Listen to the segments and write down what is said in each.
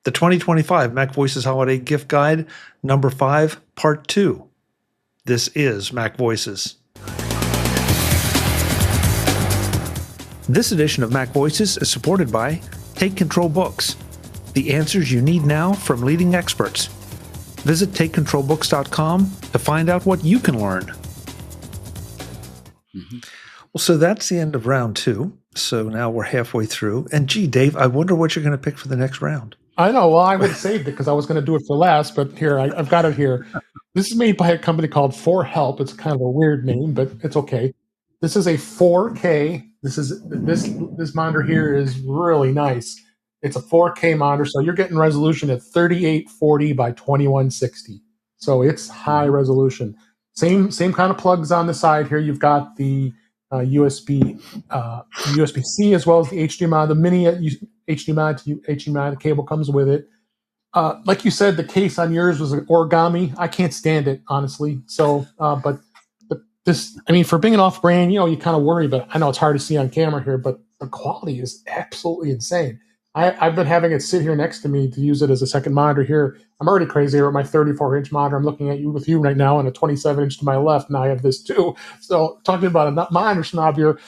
The 2025 MacVoices Holiday Gift Guide, number 5, part 2. This is MacVoices. This edition of MacVoices is supported by Take Control Books, the answers you need now from leading experts. Visit takecontrolbooks.com to find out what you can learn. Well, so that's the end of round 2. So now we're halfway through. And gee, Dave, I wonder what you're going to pick for the next round. I know. Well, I would have saved it because I was going to do it for last, but here, I've got it here. This is made by a company called 4Help. It's kind of a weird name, but it's okay. This is a 4K. This monitor here is really nice. It's a 4K monitor, so you're getting resolution at 3840 by 2160. So it's high resolution. Same kind of plugs on the side here. You've got the USB-C as well as the HDMI. The mini HDMI to HDMI, the cable comes with it. Like you said, the case on yours was an origami. I can't stand it, honestly. So, but this, I mean, for being an off-brand, you kind of worry, but I know it's hard to see on camera here, but the quality is absolutely insane. I've been having it sit here next to me to use it as a second monitor here. I'm already crazy over my 34-inch monitor. I'm looking at you with you right now, and a 27-inch to my left. Now I have this too. So talking about a monitor snob here,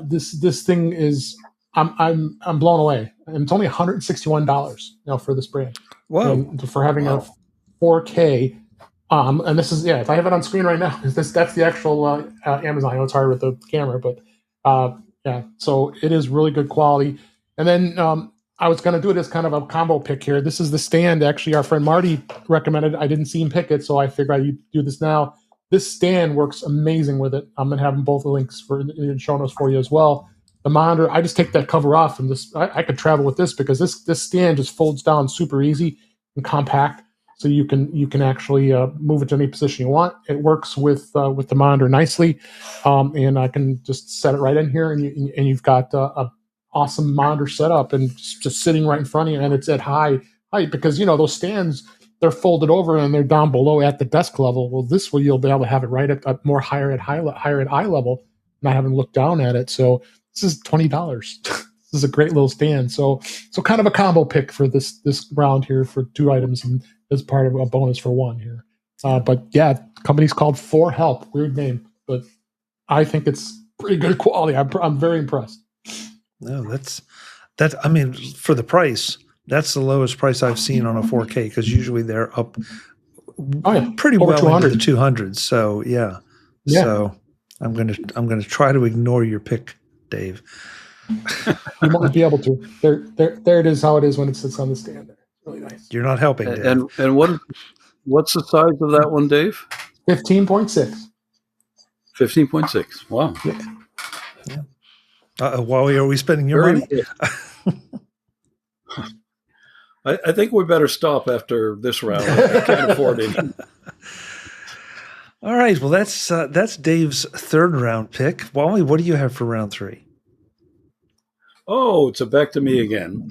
this thing is I'm blown away. And it's only $161 for this brand. Whoa! And for having a 4K. And this is if I have it on screen right now, that's the actual Amazon. I know it's hard with the camera, but so it is really good quality. And then I was going to do it as kind of a combo pick here. This is the stand. Actually, our friend Marty recommended. I didn't see him pick it, so I figured I'd do this now. This stand works amazing with it. I'm going to have both the links in show notes for you as well. The monitor, I just take that cover off, and I could travel with this because this stand just folds down super easy and compact. So you can actually move it to any position you want. It works with the monitor nicely, and I can just set it right in here, and you've got a awesome monitor setup and just sitting right in front of you, and it's at high height because those stands, they're folded over and they're down below at the desk level. Well, this way you'll be able to have it right at higher at eye level, not having to look down at it. So this is $20. This is a great little stand. So kind of a combo pick for this round here for 2 items and as part of a bonus for 1 here. But yeah, company's called 4Help. Weird name, but I think it's pretty good quality. I'm very impressed. No, that's I mean, for the price, that's the lowest price I've seen on a 4K because usually they're up pretty over well 200. into the 200s. So yeah. So I'm gonna try to ignore your pick, Dave. You might be able to. There it is. How it is when it sits on the stand there. Really nice. You're not helping, Dave. And what's the size of that one, Dave? 15.6. 15.6. Wow. Yeah. Wally, are we spending your money? I think we better stop after this round. I can't afford it. All right. Well, that's Dave's 3rd round pick. Wally, what do you have for round 3? Oh, it's back to me again.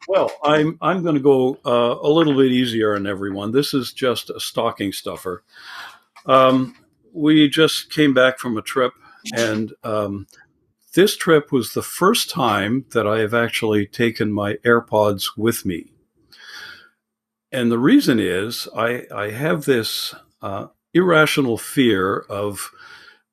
Well, I'm going to go a little bit easier on everyone. This is just a stocking stuffer. We just came back from a trip, and this trip was the first time that I have actually taken my AirPods with me. And the reason is I have this irrational fear of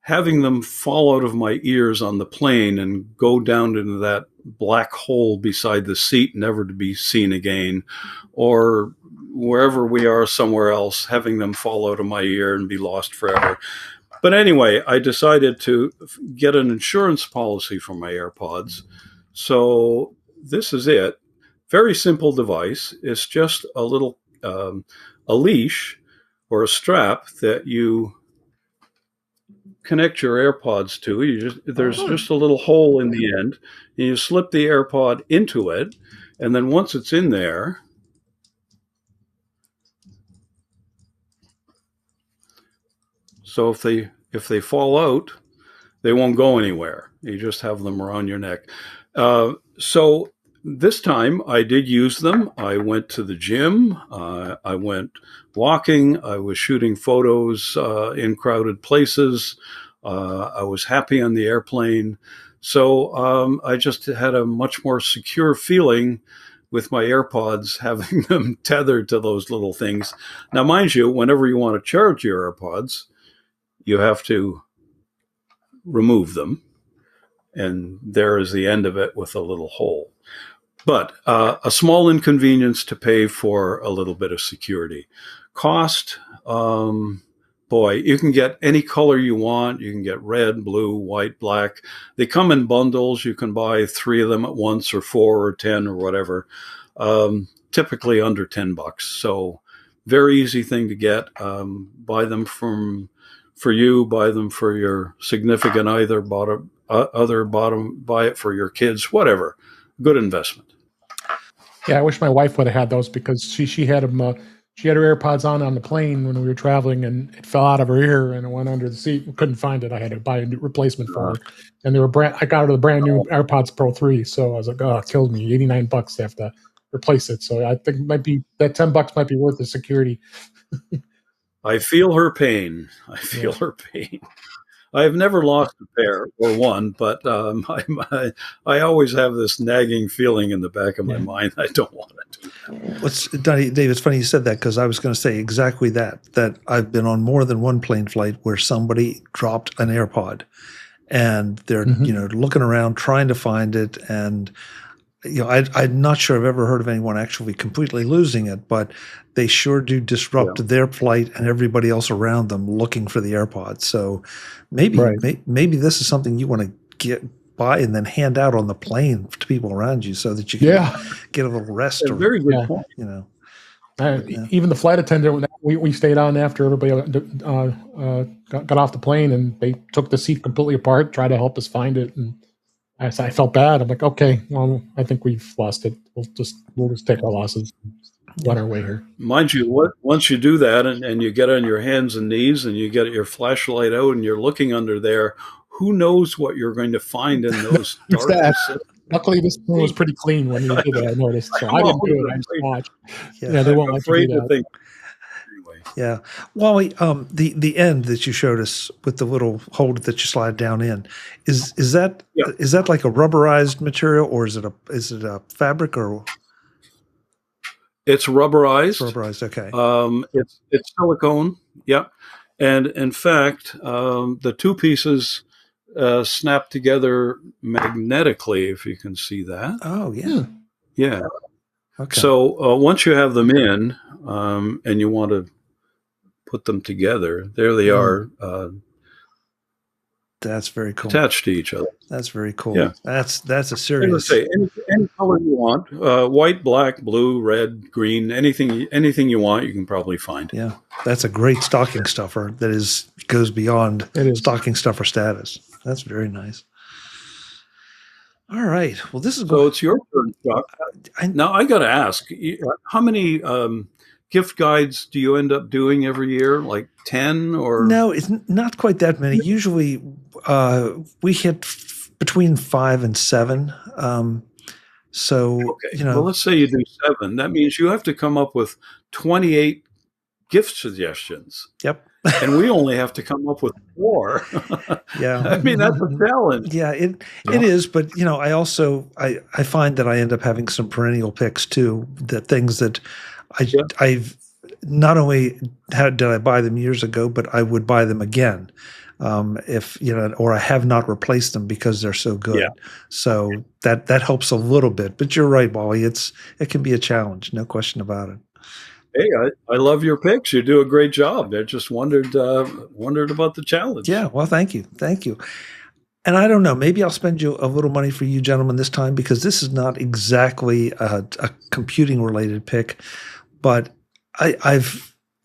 having them fall out of my ears on the plane and go down into that black hole beside the seat, never to be seen again, or wherever we are somewhere else, having them fall out of my ear and be lost forever. But anyway, I decided to get an insurance policy for my AirPods. So this is it. Very simple device. It's just a little a leash or a strap that you connect your AirPods to. There's just a little hole in the end, and you slip the AirPod into it, and then once it's in there, so if they fall out, they won't go anywhere. You just have them around your neck. So this time I did use them. I went to the gym. I went walking. I was shooting photos in crowded places. I was happy on the airplane. So I just had a much more secure feeling with my AirPods, having them tethered to those little things. Now, mind you, whenever you want to charge your AirPods, you have to remove them. And there is the end of it with a little hole. But a small inconvenience to pay for a little bit of security. Cost, boy, you can get any color you want. You can get red, blue, white, black. They come in bundles. You can buy 3 of them at once, or 4 or 10 or whatever. Typically under $10. So very easy thing to get. Buy them for you, buy them for your significant other, buy it for your kids, whatever. Good investment. Yeah, I wish my wife would have had those, because she had them. She had her AirPods on the plane when we were traveling, and it fell out of her ear and it went under the seat. We couldn't find it. I had to buy a new replacement for her, and they were I got her the brand new AirPods Pro 3. So I was like, oh, it killed me. $89 to have to replace it. So I think it might be that $10 might be worth the security. I feel her pain. Her pain. I have never lost a pair or one, but I always have this nagging feeling in the back of my mind. I don't want to do that. Dave, it's funny you said that, because I was going to say exactly that I've been on more than one plane flight where somebody dropped an AirPod, and they're looking around trying to find it, and I'm not sure I've ever heard of anyone actually completely losing it, but they sure do disrupt their flight and everybody else around them looking for the AirPods. So maybe this is something you want to buy and then hand out on the plane to people around you, so that you can get a little rest. Or, very good point. Even the flight attendant, we stayed on after everybody got off the plane, and they took the seat completely apart, tried to help us find it, and I felt bad. I'm like, okay, well, I think we've lost it. We'll just take our losses and run our way here. Mind you, once you do that and you get on your hands and knees and you get your flashlight out and you're looking under there, who knows what you're going to find in those dark. Luckily, this one was pretty clean when you did it, I noticed. So I didn't do it. I just watched. Yeah, they won't let you do that. Yeah. Wally, the end that you showed us with the little hole that you slide down in, is that like a rubberized material, or is it a fabric, or? It's rubberized. It's rubberized, okay. It's silicone, yeah. And in fact, the two pieces snap together magnetically, if you can see that. Oh, yeah. Yeah. Okay. So once you have them in and you want to put them together, there they are. That's very cool. Attached to each other. That's very cool. Yeah. That's a serious. Say any color you want, white, black, blue, red, green, anything you want, you can probably find. Yeah, that's a great stocking stuffer. That goes beyond stocking stuffer status. That's very nice. All right. Well, this is so it's your turn, Chuck. Now I got to ask, how many gift guides do you end up doing every year? Like 10 or? No, it's not quite that many. Usually we hit between 5 and 7. So, okay. Well, let's say you do 7. That means you have to come up with 28 gift suggestions. Yep. And we only have to come up with 4. Yeah. I mean, that's a challenge. Yeah, it is. But, I also, I find that I end up having some perennial picks too, the things that I've not only did I buy them years ago, but I would buy them again if or I have not replaced them because they're so good. Yeah. So that helps a little bit. But you're right, Wally. It can be a challenge, no question about it. Hey, I love your picks. You do a great job. I just wondered about the challenge. Yeah. Well, thank you. And I don't know, maybe I'll spend you a little money for you gentlemen this time, because this is not exactly a computing related pick, but I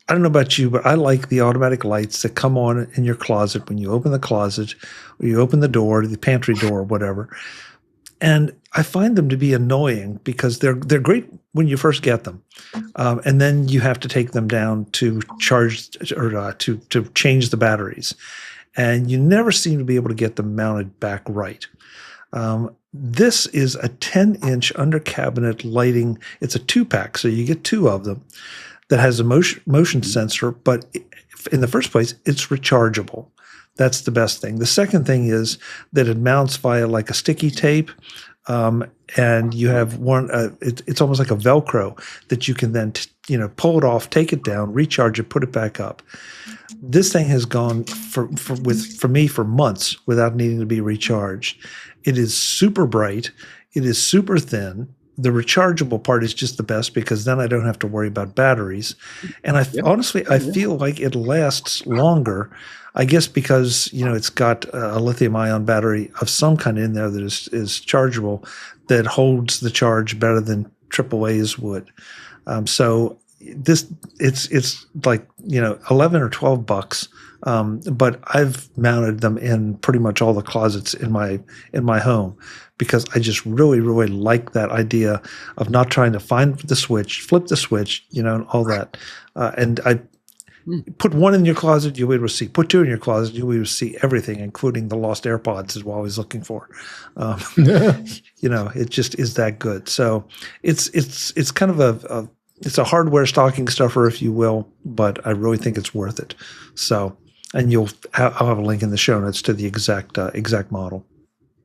don't know about you, but I like the automatic lights that come on in your closet when you open the closet or you open the door, the pantry door or whatever. And I find them to be annoying because they're great when you first get them. And then you have to take them down to charge or to change the batteries. And you never seem to be able to get them mounted back right. This is a 10-inch under cabinet lighting. It's a 2-pack, so you get 2 of them, that has a motion sensor, but in the first place, it's rechargeable. That's the best thing. The second thing is that it mounts via like a sticky tape. And you have one, it's almost like a Velcro that you can then, pull it off, take it down, recharge it, put it back up. This thing has gone for me for months without needing to be recharged. It is super bright. It is super thin. The rechargeable part is just the best because then I don't have to worry about batteries. And honestly, I feel like it lasts longer. I guess because, it's got a lithium ion battery of some kind in there that is chargeable, that holds the charge better than AAA's would. So it's like, 11 or 12 bucks. But I've mounted them in pretty much all the closets in my home because I just really, really like that idea of not trying to find the switch, flip the switch, and all that. And I put one in your closet, you'll be able to see. Put two in your closet, you'll be able to see everything, including the lost AirPods is what I was looking for. It just is that good. So it's kind of it's a hardware stocking stuffer, if you will, but I really think it's worth it. So, and I'll have a link in the show notes to the exact model.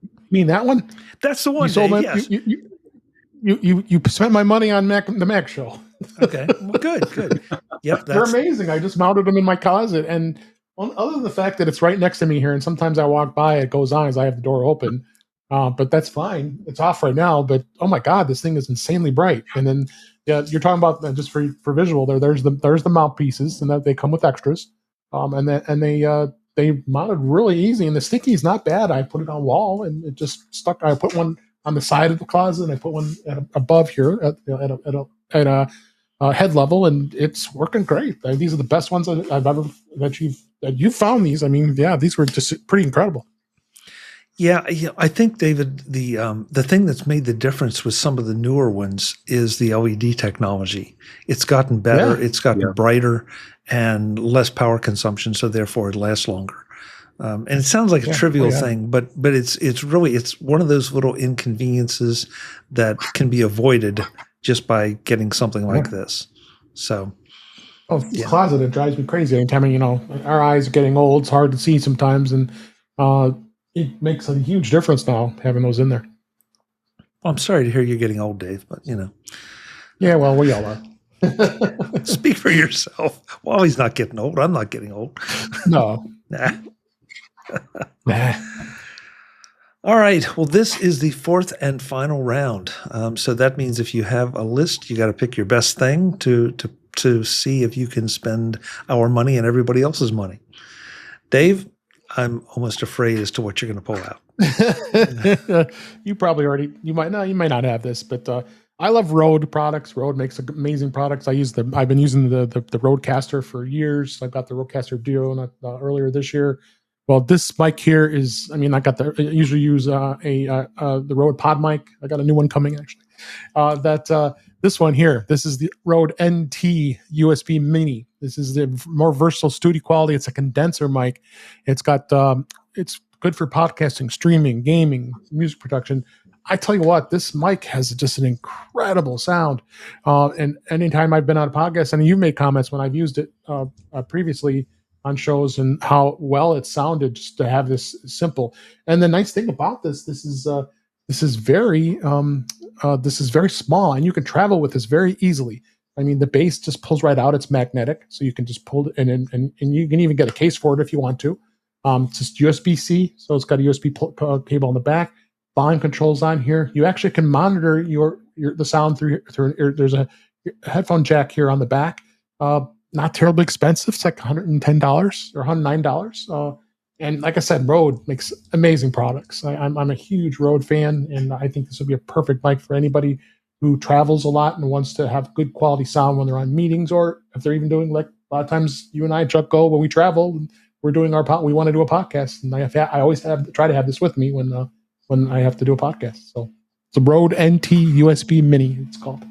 You mean that one? That's the one. Yes. You spent my money on the Mac show. Okay. Well, good. Yep. They're amazing. I just mounted them in my closet, and other than the fact that it's right next to me here, and sometimes I walk by, it goes on as I have the door open. But that's fine. It's off right now. But oh my God, this thing is insanely bright. And then you're talking about just for visual. There's the mouthpieces, and that they come with extras. They mounted really easy, and the sticky is not bad. I put it on wall, and it just stuck. I put one on the side of the closet, and I put one above here at a head level, and it's working great. These are the best ones that you've found. These, I mean, these were just pretty incredible. Yeah, I think, David, the thing that's made the difference with some of the newer ones is the LED technology. It's gotten better, it's gotten brighter, and less power consumption, so therefore it lasts longer. And it sounds like a trivial thing, but it's really one of those little inconveniences that can be avoided just by getting something like this. So, closet, it drives me crazy. Anytime, our eyes are getting old, it's hard to see sometimes, and it makes a huge difference now having those in there. Well, I'm sorry to hear you're getting old, Dave, but Yeah, well, we all are. Speak for yourself. Wally's not getting old. I'm not getting old. No. Nah. All right. Well, this is the fourth and final round. So that means if you have a list, you got to pick your best thing to see if you can spend our money and everybody else's money. Dave, I'm almost afraid as to what you're going to pull out. You might not have this, but I love Rode products. Rode makes amazing products. I've been using the Rodecaster for years. I got the Rodecaster Duo earlier this year. Well, this mic here is, I usually use the Rode Pod mic. I got a new one coming actually. This one here, this is the Rode NT USB Mini. This is the more versatile studio quality. It's a condenser mic. It's got, it's good for podcasting, streaming, gaming, music production. I tell you what, this mic has just an incredible sound. And anytime I've been on a podcast, and you've made comments when I've used it previously on shows and how well it sounded just to have this simple. And the nice thing about this is very small, and you can travel with this very easily. I mean, the bass just pulls right out. It's magnetic, so you can just pull it, and you can even get a case for it if you want to. It's just USB-C, so it's got a USB cable on the back. Volume controls on here. You actually can monitor the sound through. There's a headphone jack here on the back. Not terribly expensive. It's like $110 or $109. And like I said, Rode makes amazing products. I'm a huge Rode fan, and I think this would be a perfect mic for anybody who travels a lot and wants to have good quality sound when they're on meetings, or if they're even doing, like a lot of times you and I, Chuck, go when we travel. We're doing we want to do a podcast, and I always try to have this with me when I have to do a podcast. So it's a Rode NT USB Mini, it's called.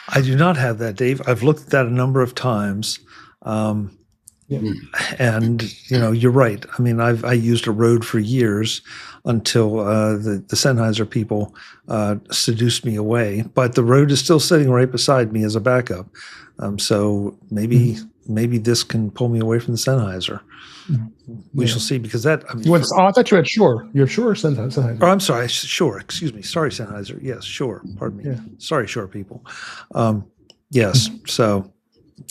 I do not have that, Dave. I've looked at that a number of times. And you're right. I mean, I used a Rode for years until the Sennheiser people seduced me away. But the Rode is still sitting right beside me as a backup. So maybe maybe this can pull me away from the Sennheiser. We shall see, because that. I mean, I thought you had Shure. You have Shure or Sennheiser? Oh, I'm sorry. Shure. Excuse me. Sorry, Sennheiser. Yes, Shure. Pardon me. Yeah. Sorry, Shure people. Yes. So,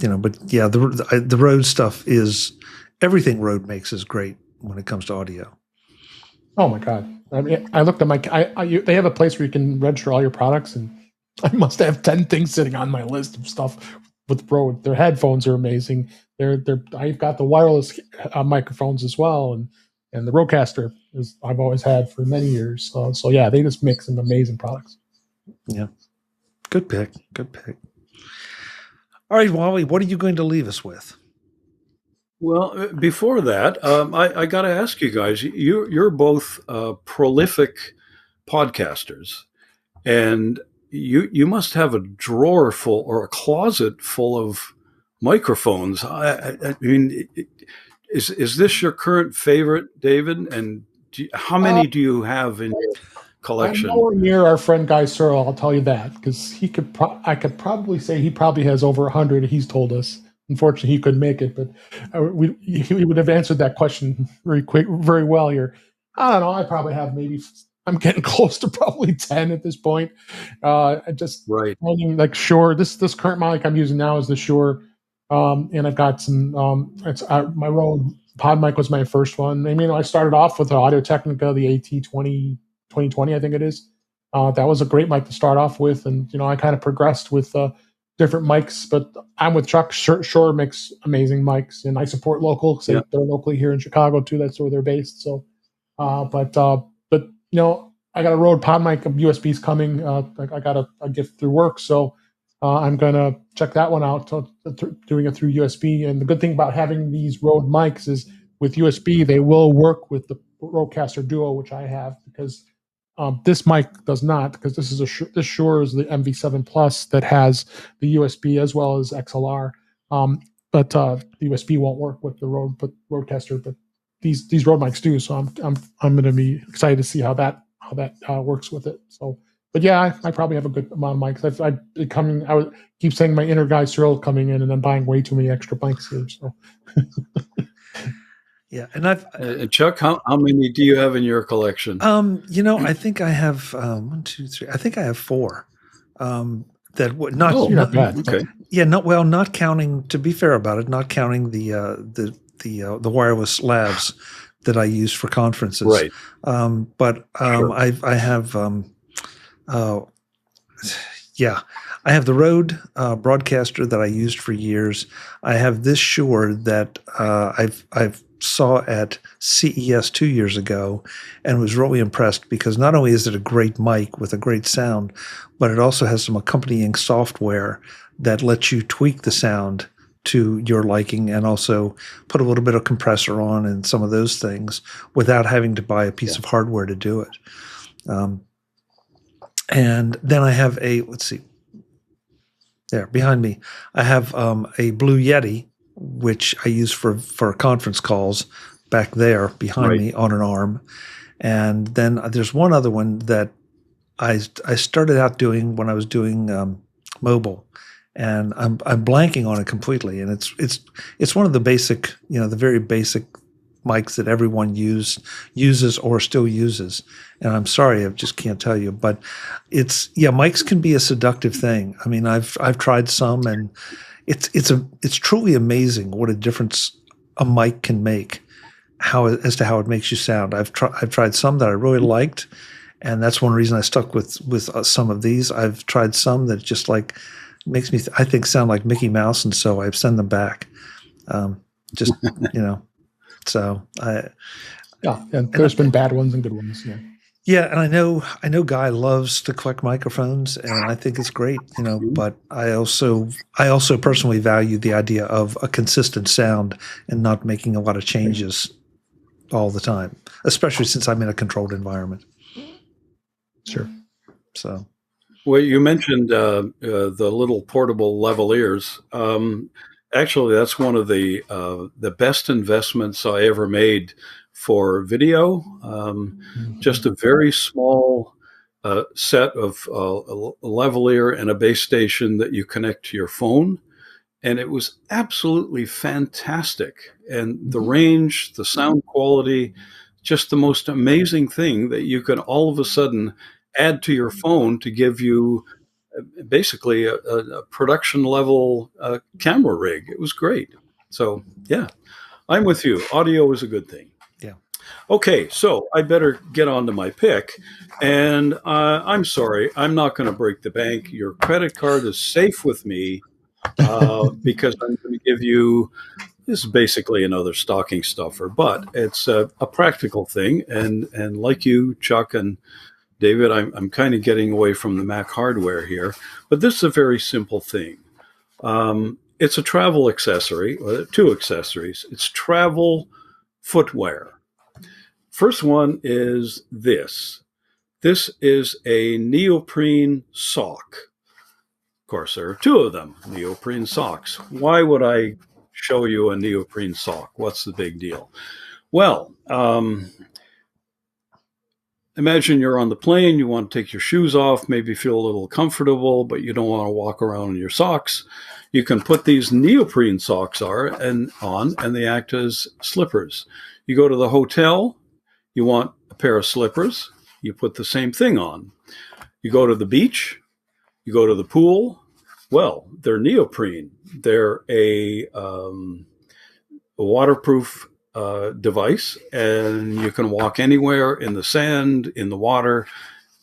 but yeah, the Rode stuff is everything Rode makes is great when it comes to audio. Oh my God! I mean, I looked at they have a place where you can register all your products, and I must have 10 things sitting on my list of stuff with Rode. Their headphones are amazing. I've got the wireless microphones as well, and the Rodecaster I've always had for many years. So yeah, they just make some amazing products. Yeah, good pick. Good pick. All right, Wally, what are you going to leave us with? Well, before that, I got to ask you guys. You're both prolific podcasters, and you must have a drawer full or a closet full of microphones. I mean, is this your current favorite, David? And how many do you have in your collection? I'm nowhere near our friend Guy Searle, I'll tell you that, because I could probably say he probably has over 100. He's told us. Unfortunately, he couldn't make it, but he would have answered that question very well here. I don't know. I probably have I'm getting close to probably 10 at this point. I just right. Like Shure. This current mic I'm using now is the Shure, and I've got some. My Rode Pod mic was my first one. I mean, I started off with the Audio Technica, the AT2020, I think it is. That was a great mic to start off with, and I kind of progressed with different mics. But I'm with Chuck. Shure makes amazing mics, and I support local. They're locally here in Chicago too. That's where they're based. So, but I got a Rode Pod mic. USB's coming. I got a gift through work, so I'm gonna check that one out. Doing it through USB. And the good thing about having these Rode mics is with USB, they will work with the Rodecaster Duo, which I have, because this mic does not, because this Shure is the MV7 Plus that has the USB as well as XLR. But the USB won't work with the Rodecaster, but these Rode mics do. So I'm going to be excited to see how that works with it. So, but yeah, I probably have a good amount of mics. I would keep saying my inner Guy Searle coming in and then buying way too many extra mics here. So. Yeah, and Chuck, how many do you have in your collection? I think I have 1, 2, 3. I think I have 4. That would not. Oh, not bad. Okay. Yeah, not counting. To be fair about it, not counting the wireless lavs that I use for conferences. Right. But Sure. I have. I have the Rode broadcaster that I used for years. I have this Shure that I've saw at CES 2 years ago and was really impressed, because not only is it a great mic with a great sound, but it also has some accompanying software that lets you tweak the sound to your liking and also put a little bit of compressor on and some of those things without having to buy a piece of hardware to do it. And then I have there behind me, I have a Blue Yeti, which I use for conference calls back there behind me on an arm. And then there's one other one that I started out doing when I was doing mobile, and I'm blanking on it completely. And it's one of the basic, the very basic mics that everyone uses or still uses. And I'm sorry, I just can't tell you, but mics can be a seductive thing. I mean, I've tried some, and it's truly amazing what a difference a mic can make, as to how it makes you sound. I've tried some that I really liked, and that's one reason I stuck with some of these. I've tried some that just makes me I think sound like Mickey Mouse, and so I send them back. So and there's been bad ones and good ones. Yeah. Yeah, and I know Guy loves to collect microphones, and I think it's great, but I also personally value the idea of a consistent sound and not making a lot of changes all the time, especially since I'm in a controlled environment. Sure. So, well, you mentioned the little portable lavaliers. Actually, that's one of the best investments I ever made for video. Just a very small set of a lavalier and a base station that you connect to your phone, and it was absolutely fantastic. And the range, the sound quality, just the most amazing thing that you can all of a sudden add to your phone to give you basically a production level camera rig. It was great. So yeah, I'm with you. Audio is a good thing. Yeah. Okay, so I better get on to my pick. And I'm sorry, I'm not going to break the bank. Your credit card is safe with me because I'm going to give you, this is basically another stocking stuffer, but it's a practical thing. And like you, Chuck and David, I'm kind of getting away from the Mac hardware here, but this is a very simple thing. It's a travel accessory, two accessories. It's travel footwear. First one is this. This is a neoprene sock. Of course, there are two of them, neoprene socks. Why would I show you a neoprene sock? What's the big deal? Well, imagine you're on the plane, you want to take your shoes off, maybe feel a little comfortable, but you don't want to walk around in your socks. You can put these neoprene socks on, and they act as slippers. You go to the hotel, you want a pair of slippers, you put the same thing on. You go to the beach, you go to the pool, well, they're neoprene. They're a waterproof device, and you can walk anywhere in the sand, in the water,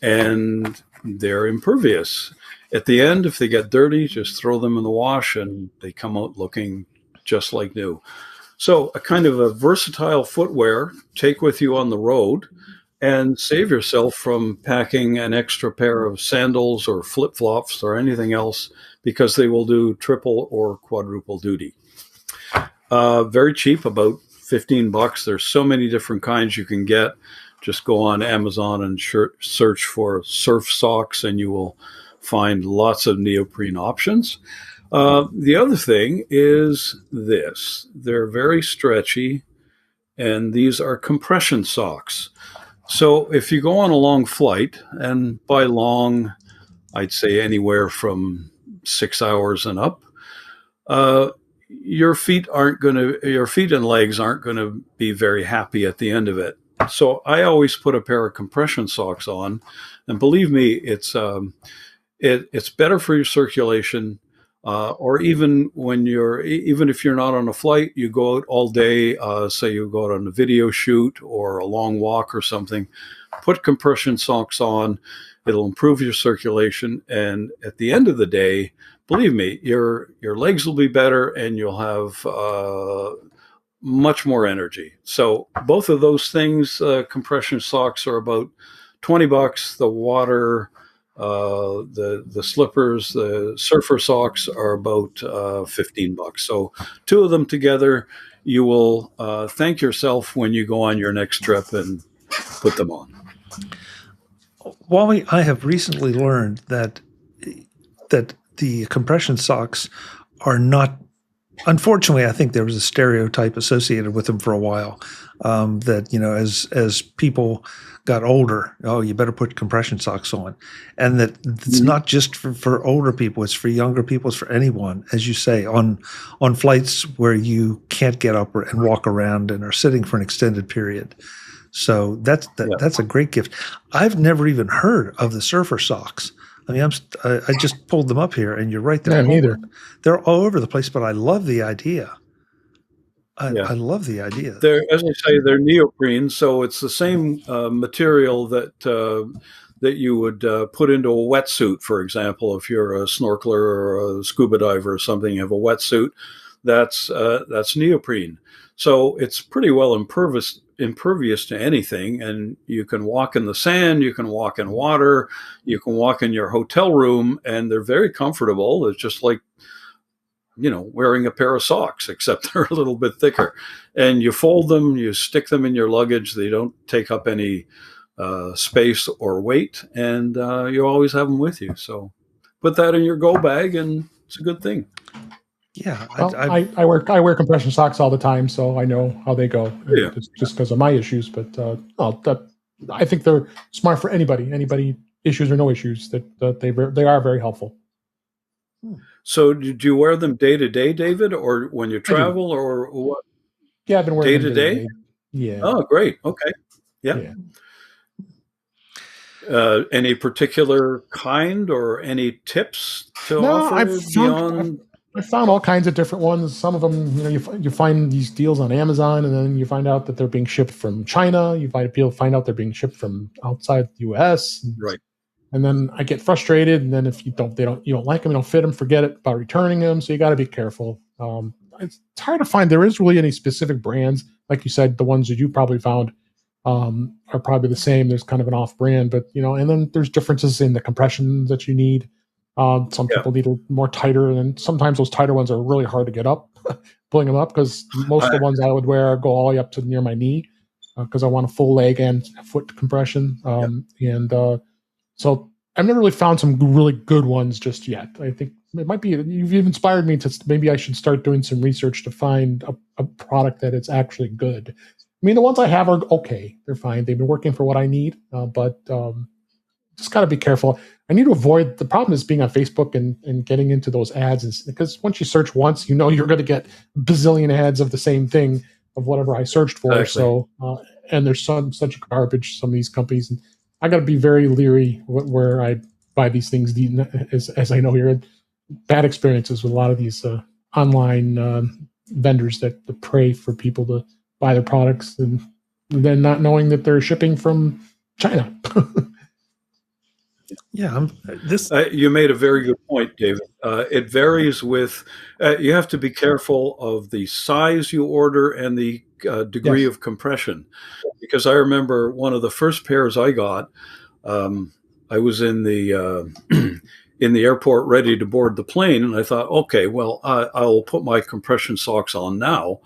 and they're impervious. At the end, if they get dirty, just throw them in the wash and they come out looking just like new. So a kind of a versatile footwear, take with you on the road and save yourself from packing an extra pair of sandals or flip-flops or anything else, because they will do triple or quadruple duty. Very cheap, about $15. There's so many different kinds you can get. Just go on Amazon and search for surf socks, and you will find lots of neoprene options. The other thing is this. They're very stretchy, and these are compression socks. So if you go on a long flight, and by long, I'd say anywhere from 6 hours and up, your feet and legs aren't going to be very happy at the end of it. So I always put a pair of compression socks on, and believe me, it's better for your circulation. Or even if you're not on a flight, you go out all day, say you go out on a video shoot or a long walk or something, put compression socks on. It'll improve your circulation, and at the end of the day, believe me, your legs will be better, and you'll have much more energy. So both of those things, compression socks are about $20. The water, the slippers, the surfer socks are about $15. So two of them together, you will thank yourself when you go on your next trip and put them on. Wally, I have recently learned that the compression socks are not. Unfortunately, I think there was a stereotype associated with them for a while, that, as people got older, oh, you better put compression socks on. And that it's not just for older people, it's for younger people, it's for anyone, as you say, on flights where you can't get up and walk around and are sitting for an extended period. So that's a great gift. I've never even heard of the surfer socks. I mean, I just pulled them up here, and you're right. They're all over the place, but I love the idea. I love the idea. They're, as I say, they're neoprene, so it's the same material that you would put into a wetsuit, for example. If you're a snorkeler or a scuba diver or something, you have a wetsuit. That's neoprene. So it's pretty well impervious to anything, and you can walk in the sand, you can walk in water, you can walk in your hotel room, and they're very comfortable. It's just like, wearing a pair of socks, except they're a little bit thicker. And you fold them, you stick them in your luggage. They don't take up any space or weight, and you always have them with you. So put that in your go bag, and it's a good thing. Yeah, I wear compression socks all the time, so I know how they go. Yeah. Just because of my issues, but I think they're smart for anybody. Anybody, issues or no issues, that they are very helpful. So did you wear them day to day, David, or when you I do. travel, or what? Yeah, I've been wearing Day them to day to day? day. Yeah, Oh, great. Okay. Yeah. yeah. Any particular kind or any tips to No, offer beyond? I found all kinds of different ones. Some of them, you find these deals on Amazon, and then you find out that they're being shipped from China. You find out they're being shipped from outside the U.S. Right. And then I get frustrated. And then if you don't like them, you don't fit them, forget it about returning them. So you got to be careful. It's hard to find. There is really any specific brands, like you said, the ones that you probably found are probably the same. There's kind of an off brand, but and then there's differences in the compression that you need. Some Yeah. people need it more tighter, and sometimes those tighter ones are really hard to get up, pulling them up, because most of the ones I would wear go all the way up to near my knee, because I want a full leg and foot compression. So I've never really found some really good ones just yet. I think it might be, you've inspired me to, maybe I should start doing some research to find a product that is actually good. I mean, the ones I have are okay. They're fine. They've been working for what I need, but just got to be careful. I need to avoid, the problem is being on Facebook and getting into those ads, because once you search once, you're going to get a bazillion ads of the same thing, of whatever I searched for. Exactly. So, and there's such garbage, some of these companies. And I got to be very leery where I buy these things, as I know here. Bad experiences with a lot of these online vendors that pray for people to buy their products, and then not knowing that they're shipping from China. Yeah, You made a very good point, David. It varies with, you have to be careful of the size you order and the degree Yes. of compression. Because I remember one of the first pairs I got, I was in the in the airport ready to board the plane, and I thought, okay, well, I'll put my compression socks on now.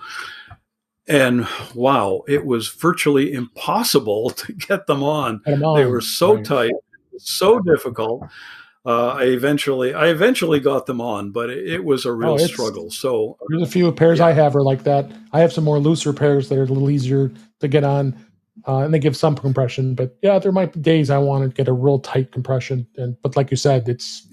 And wow, it was virtually impossible to get them on. They were so Right. tight, so difficult. I eventually got them on, but it was a real struggle. So there's a few pairs I have are like that. I have some more looser pairs that are a little easier to get on, and they give some compression. But yeah, there might be days I want to get a real tight compression, but like you said, it's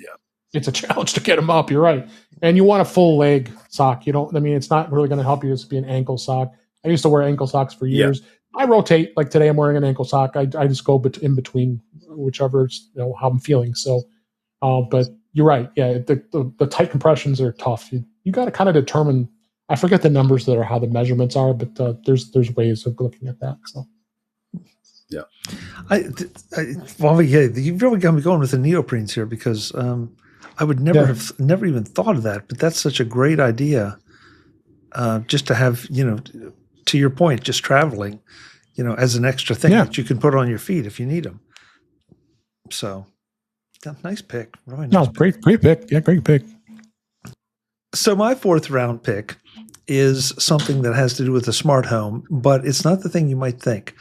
a challenge to get them up. You're right, and you want a full leg sock. You don't. I mean, it's not really going to help you just be an ankle sock. I used to wear ankle socks for years. I rotate. Like today, I'm wearing an ankle sock. I just go in between, whichever how I'm feeling. So. But you're right. Yeah, the tight compressions are tough. You got to kind of determine. I forget the numbers that are how the measurements are, but there's ways of looking at that. So. Yeah. You've really got me going with the neoprenes here, because I would have never even thought of that. But that's such a great idea. Just to have, to your point, just traveling, as an extra thing that you can put on your feet if you need them. So. Nice pick. Really nice. Great pick. Yeah, great pick. So my fourth round pick is something that has to do with a smart home, but it's not the thing you might think.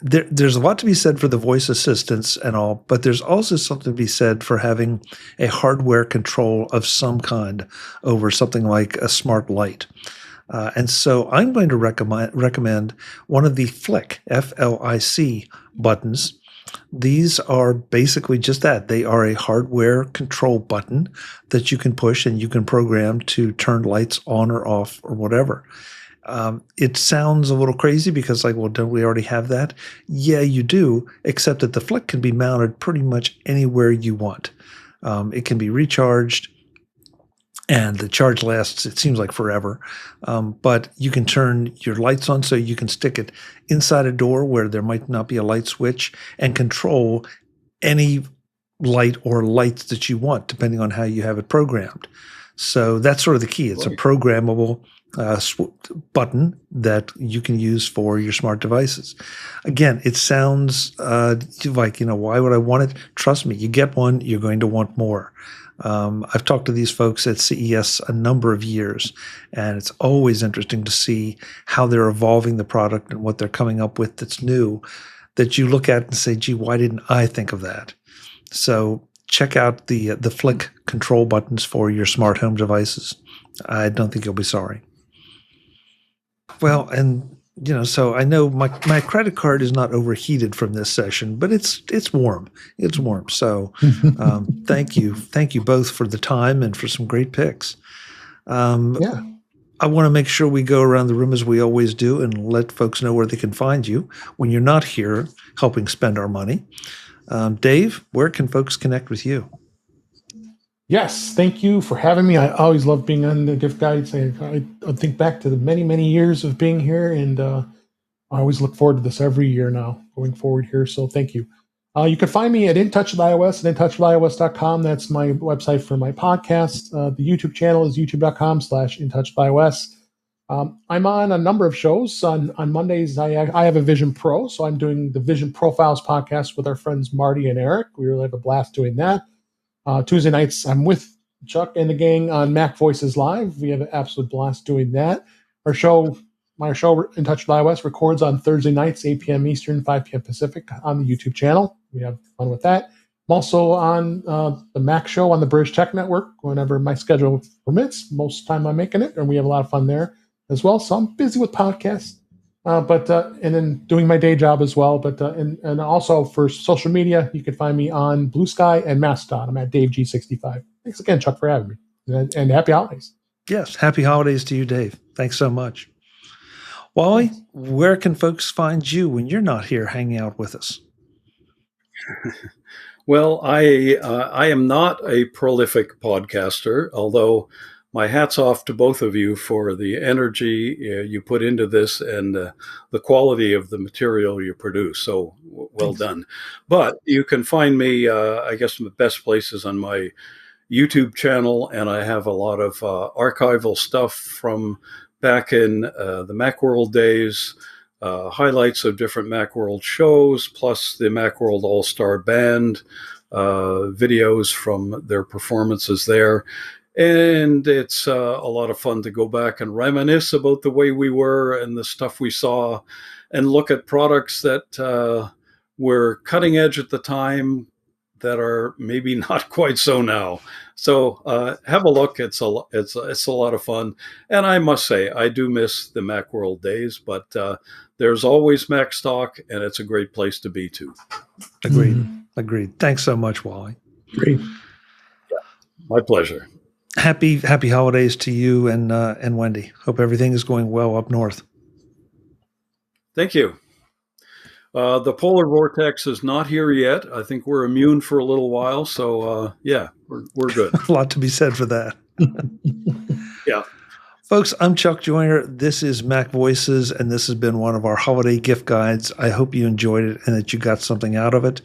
There's a lot to be said for the voice assistants and all, but there's also something to be said for having a hardware control of some kind over something like a smart light. And so I'm going to recommend one of the Flick, F-L-I-C buttons. These are basically just that. They are a hardware control button that you can push and you can program to turn lights on or off or whatever. It sounds a little crazy because, like, well, don't we already have that? Yeah, you do, except that the Flick can be mounted pretty much anywhere you want. It can be recharged, and the charge lasts, it seems like, forever. But you can turn your lights on, so you can stick it inside a door where there might not be a light switch and control any light or lights that you want, depending on how you have it programmed. So that's sort of the key. It's a programmable button that you can use for your smart devices. Again, it sounds like, why would I want it? Trust me, you get one, you're going to want more. I've talked to these folks at CES a number of years, and it's always interesting to see how they're evolving the product and what they're coming up with that's new, that you look at and say, gee, why didn't I think of that? So check out the Flick control buttons for your smart home devices. I don't think you'll be sorry. Well, and So I know my credit card is not overheated from this session, but it's warm. It's warm. So thank you both for the time and for some great picks. Yeah. I want to make sure we go around the room as we always do and let folks know where they can find you when you're not here helping spend our money. Dave, where can folks connect with you? Yes, thank you for having me. I always love being on the gift guides. I think back to the many, many years of being here, and I always look forward to this every year now going forward here. So thank you. You can find me at In Touch with iOS at intouchwithios.com. That's my website for my podcast. The YouTube channel is youtube.com/intouchwithios. I'm on a number of shows. On Mondays, I have a Vision Pro, so I'm doing the Vision Profiles podcast with our friends Marty and Eric. We really have a blast doing that. Tuesday nights, I'm with Chuck and the gang on MacVoices Live. We have an absolute blast doing that. My show, In Touch with iOS, records on Thursday nights, 8 p.m. Eastern, 5 p.m. Pacific on the YouTube channel. We have fun with that. I'm also on the Mac Show on the British Tech Network whenever my schedule permits. Most of the time I'm making it, and we have a lot of fun there as well. So I'm busy with podcasts, and then doing my day job as well. And also for social media, you can find me on Blue Sky and Mastodon. I'm at DaveG65. Thanks again, Chuck, for having me, and happy holidays. Yes, happy holidays to you, Dave. Thanks so much. Wally, where can folks find you when you're not here hanging out with us? Well, I am not a prolific podcaster, although my hat's off to both of you for the energy you put into this and the quality of the material you produce. So well done. But you can find me, I guess, the best places on my YouTube channel, and I have a lot of archival stuff from back in the Macworld days, highlights of different Macworld shows, plus the Macworld All-Star Band videos from their performances there. And it's a lot of fun to go back and reminisce about the way we were and the stuff we saw and look at products that were cutting edge at the time that are maybe not quite so now. So have a look. It's a lot of fun. And I must say, I do miss the Macworld days, but there's always Mac stock, and it's a great place to be too. Agreed. Agreed. Thanks so much, Wally. Great. Yeah, my pleasure. Happy holidays to you and Wendy. Hope everything is going well up north. Thank you. The polar vortex is not here yet. I think we're immune for a little while. So, we're good. A lot to be said for that. Yeah. Folks, I'm Chuck Joyner. This is Mac Voices, and this has been one of our holiday gift guides. I hope you enjoyed it and that you got something out of it.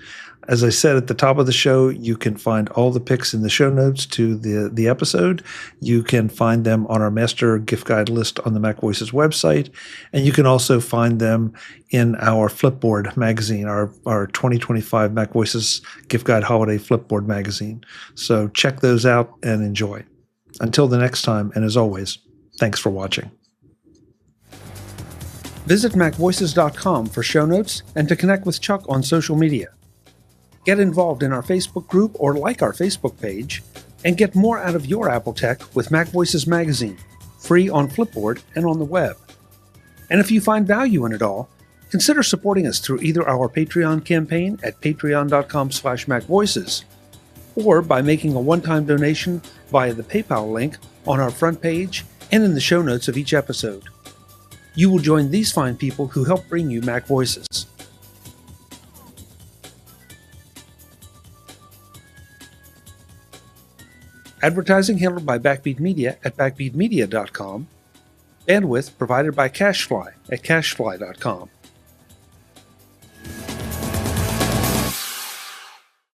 As I said at the top of the show, you can find all the picks in the show notes to the episode. You can find them on our master gift guide list on the Mac Voices website. And you can also find them in our Flipboard magazine, our 2025 Mac Voices Gift Guide Holiday Flipboard magazine. So check those out and enjoy. Until the next time, and as always, thanks for watching. Visit MacVoices.com for show notes and to connect with Chuck on social media. Get involved in our Facebook group or like our Facebook page, and get more out of your Apple tech with Mac Voices Magazine, free on Flipboard and on the web. And if you find value in it all, consider supporting us through either our Patreon campaign at patreon.com/MacVoices, or by making a one-time donation via the PayPal link on our front page and in the show notes of each episode. You will join these fine people who help bring you Mac Voices. Advertising handled by Backbeat Media at backbeatmedia.com. Bandwidth provided by CashFly at cashfly.com.